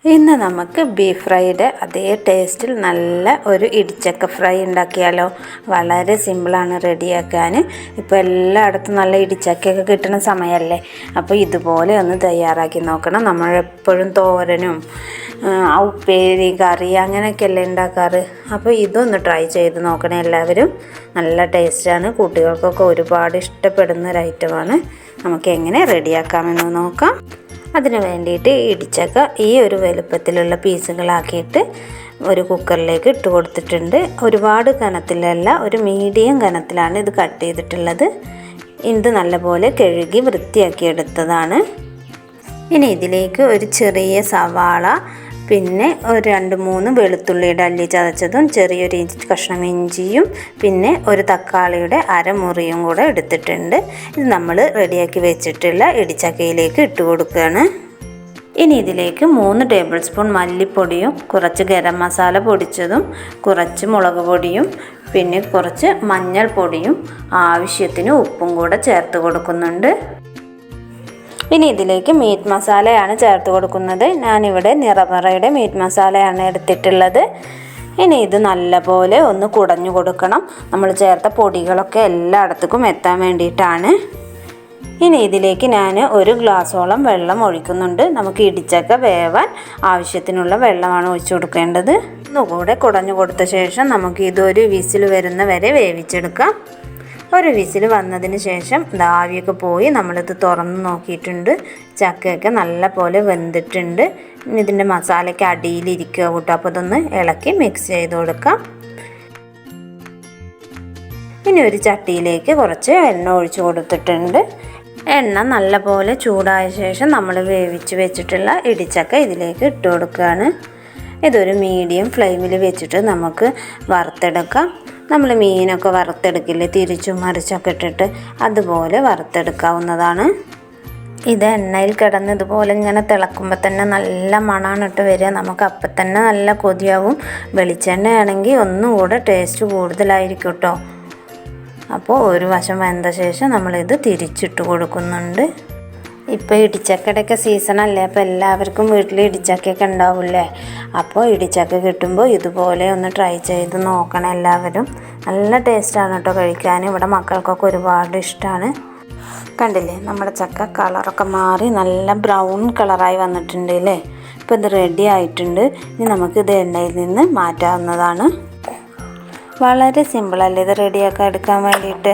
ഇന്ന് നമുക്ക് ബീഫ് ഫ്രൈയുടെ അതേ ടേസ്റ്റിൽ നല്ല ഒരു ഇടിച്ചക്ക ഫ്രൈ ഉണ്ടാക്കിയാലോ. വളരെ സിമ്പിളാണ് റെഡിയാക്കാൻ. ഇപ്പോൾ എല്ലായിടത്തും നല്ല ഇടിച്ചക്കയൊക്കെ കിട്ടുന്ന സമയമല്ലേ. അപ്പോൾ ഇതുപോലെ ഒന്ന് തയ്യാറാക്കി നോക്കണം. നമ്മളെപ്പോഴും തോരനും ഉപ്പേരി കറി അങ്ങനെയൊക്കെയല്ലേ ഉണ്ടാക്കാറ്. അപ്പോൾ ഇതൊന്ന് ട്രൈ ചെയ്ത് നോക്കണേ എല്ലാവരും. നല്ല ടേസ്റ്റാണ്, കുട്ടികൾക്കൊക്കെ ഒരുപാട് ഇഷ്ടപ്പെടുന്ന ഒരു ഐറ്റമാണ്. നമുക്ക് എങ്ങനെ റെഡിയാക്കാമെന്ന് നോക്കാം. അതിന് വേണ്ടിയിട്ട് ഇടിച്ചക്ക ഈ ഒരു വലുപ്പത്തിലുള്ള പീസുകളാക്കിയിട്ട് ഒരു കുക്കറിലേക്ക് ഇട്ട് കൊടുത്തിട്ടുണ്ട്. ഒരുപാട് കനത്തിലല്ല, ഒരു മീഡിയം കനത്തിലാണ് ഇത് കട്ട് ചെയ്തിട്ടുള്ളത്. ഇത് നല്ലപോലെ കഴുകി വൃത്തിയാക്കി എടുത്തതാണ്. ഇനി ഇതിലേക്ക് ഒരു ചെറിയ സവാള, പിന്നെ ഒരു 2-3 വെളുത്തുള്ളിയുടെ അല്ലി ചതച്ചതും, ചെറിയൊരു കഷ്ണം ഇഞ്ചിയും, പിന്നെ ഒരു തക്കാളിയുടെ അരമുറിയും കൂടെ എടുത്തിട്ടുണ്ട്. ഇത് നമ്മൾ റെഡിയാക്കി വെച്ചിട്ടുള്ള ഇടിച്ചക്കയിലേക്ക് ഇട്ട് കൊടുക്കുകയാണ്. ഇനി ഇതിലേക്ക് 3 ടേബിൾ സ്പൂൺ മല്ലിപ്പൊടിയും, കുറച്ച് ഗരം മസാല പൊടിച്ചതും, കുറച്ച് മുളക് പൊടിയും, പിന്നെ കുറച്ച് മഞ്ഞൾപ്പൊടിയും, ആവശ്യത്തിന് ഉപ്പും കൂടെ ചേർത്ത് കൊടുക്കുന്നുണ്ട്. ഇനി ഇതിലേക്ക് മീറ്റ് മസാലയാണ് ചേർത്ത് കൊടുക്കുന്നത്. ഞാനിവിടെ നിറപറയുടെ മീറ്റ് മസാലയാണ് എടുത്തിട്ടുള്ളത്. ഇനി ഇത് നല്ലപോലെ ഒന്ന് കുടഞ്ഞു കൊടുക്കണം. നമ്മൾ ചേർത്ത പൊടികളൊക്കെ എല്ലായിടത്തേക്കും എത്താൻ വേണ്ടിയിട്ടാണ്. ഇനി ഇതിലേക്ക് ഞാൻ 1 ഗ്ലാസോളം വെള്ളം ഒഴിക്കുന്നുണ്ട്. നമുക്ക് ഇടിച്ചക്ക വേവാൻ ആവശ്യത്തിനുള്ള വെള്ളമാണ് ഒഴിച്ചു കൊടുക്കേണ്ടത്. ഒന്നുകൂടെ കുടഞ്ഞു കൊടുത്ത ശേഷം നമുക്ക് ഇതൊരു വിസിൽ വരുന്ന വരെ വേവിച്ചെടുക്കാം. ഒരു വിസിൽ വന്നതിന് ശേഷം ആവിയൊക്കെ പോയി നമ്മളിത് തുറന്ന് നോക്കിയിട്ടുണ്ട്. ചക്കയൊക്കെ നല്ല പോലെ വെന്തിട്ടുണ്ട്. ഇതിൻ്റെ മസാലയ്ക്ക് അടിയിലിരിക്കുക കൂട്ടോ. അപ്പോൾ ഇതൊന്ന് ഇളക്കി മിക്സ് ചെയ്ത് കൊടുക്കാം. ഇനി ഒരു ചട്ടിയിലേക്ക് കുറച്ച് എണ്ണ ഒഴിച്ച് കൊടുത്തിട്ടുണ്ട്. എണ്ണ നല്ലപോലെ ചൂടായ ശേഷം നമ്മൾ വേവിച്ച് വെച്ചിട്ടുള്ള ഇടിച്ചക്ക ഇതിലേക്ക് ഇട്ട് കൊടുക്കുകയാണ്. ഇതൊരു മീഡിയം ഫ്ലെയിമിൽ വെച്ചിട്ട് നമുക്ക് വറുത്തെടുക്കാം. നമ്മൾ മീനൊക്കെ വറുത്തെടുക്കില്ലേ, തിരിച്ചും മറിച്ചൊക്കെ ഇട്ടിട്ട്, അതുപോലെ വറുത്തെടുക്കാവുന്നതാണ്. ഇത് എണ്ണയിൽ കിടന്ന് ഇതുപോലെ ഇങ്ങനെ തിളക്കുമ്പോൾ തന്നെ നല്ല മണമാണ് ഇട്ട് വരിക. നമുക്ക് അപ്പം തന്നെ നല്ല കൊതിയാവും. വെളിച്ചെണ്ണയാണെങ്കിൽ ഒന്നും കൂടെ ടേസ്റ്റ് കൂടുതലായിരിക്കും കേട്ടോ. അപ്പോൾ ഒരു വശം വെന്ത ശേഷം നമ്മളിത് തിരിച്ചിട്ട് കൊടുക്കുന്നുണ്ട്. ഇപ്പോൾ ഇടിച്ചക്കയുടെയൊക്കെ സീസണല്ലേ. അപ്പോൾ എല്ലാവർക്കും വീട്ടിൽ ഇടിച്ചക്കയൊക്കെ ഉണ്ടാവില്ലേ. അപ്പോൾ ഇടിച്ചക്ക കിട്ടുമ്പോൾ ഇതുപോലെ ഒന്ന് ട്രൈ ചെയ്ത് നോക്കണം എല്ലാവരും. നല്ല ടേസ്റ്റാണ് കേട്ടോ കഴിക്കാൻ. ഇവിടെ മക്കൾക്കൊക്കെ ഒരുപാട് ഇഷ്ടമാണ്. കണ്ടില്ലേ, നമ്മുടെ ചക്ക കളറൊക്കെ മാറി നല്ല ബ്രൗൺ കളറായി വന്നിട്ടുണ്ട് അല്ലേ. ഇപ്പോൾ ഇത് റെഡി ആയിട്ടുണ്ട്. ഇനി നമുക്കിത് എണ്ണയിൽ നിന്ന് മാറ്റാവുന്നതാണ്. വളരെ സിമ്പിളല്ലേ ഇത് റെഡിയാക്കാൻ എടുക്കാൻ വേണ്ടിയിട്ട്.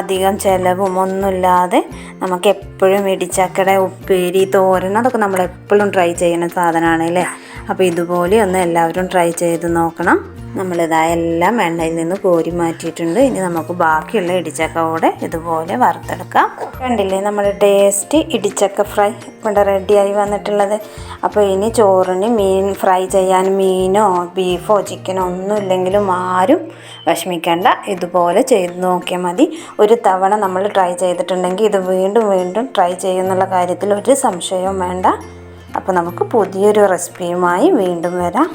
അധികം ചിലവും ഒന്നുമില്ലാതെ നമുക്ക് എപ്പോഴും ഇടിച്ചക്കയുടെ ഉപ്പേരി, തോരൻ, അതൊക്കെ നമ്മൾ എപ്പോഴും ട്രൈ ചെയ്യുന്ന സാധനമാണ് അല്ലേ. അപ്പോൾ ഇതുപോലെ ഒന്ന് എല്ലാവരും ട്രൈ ചെയ്ത് നോക്കണം. നമ്മളിതെല്ലാം എണ്ണയിൽ നിന്ന് കോരി മാറ്റിയിട്ടുണ്ട്. ഇനി നമുക്ക് ബാക്കിയുള്ള ഇടിച്ചക്ക കൂടെ ഇതുപോലെ വറുത്തെടുക്കാം. കണ്ടില്ലേ, നമ്മുടെ ടേസ്റ്റ് ഇടിച്ചക്ക ഫ്രൈ ഇവിടെ റെഡിയായി വന്നിട്ടുള്ളത്. അപ്പോൾ ഇനി ചോറിന് മീൻ ഫ്രൈ ചെയ്യാൻ മീനോ ബീഫോ ചിക്കനോ ഒന്നും ഇല്ലെങ്കിലും ആരും വിഷമിക്കേണ്ട. ഇതുപോലെ ചെയ്ത് നോക്കിയാൽ മതി. ഒരു തവണ നമ്മൾ ട്രൈ ചെയ്തിട്ടുണ്ടെങ്കിൽ ഇത് വീണ്ടും വീണ്ടും ട്രൈ ചെയ്യുന്നുള്ള കാര്യത്തിൽ ഒരു സംശയവും വേണ്ട. അപ്പോൾ നമുക്ക് പുതിയൊരു റെസിപ്പിയുമായി വീണ്ടും വരാം.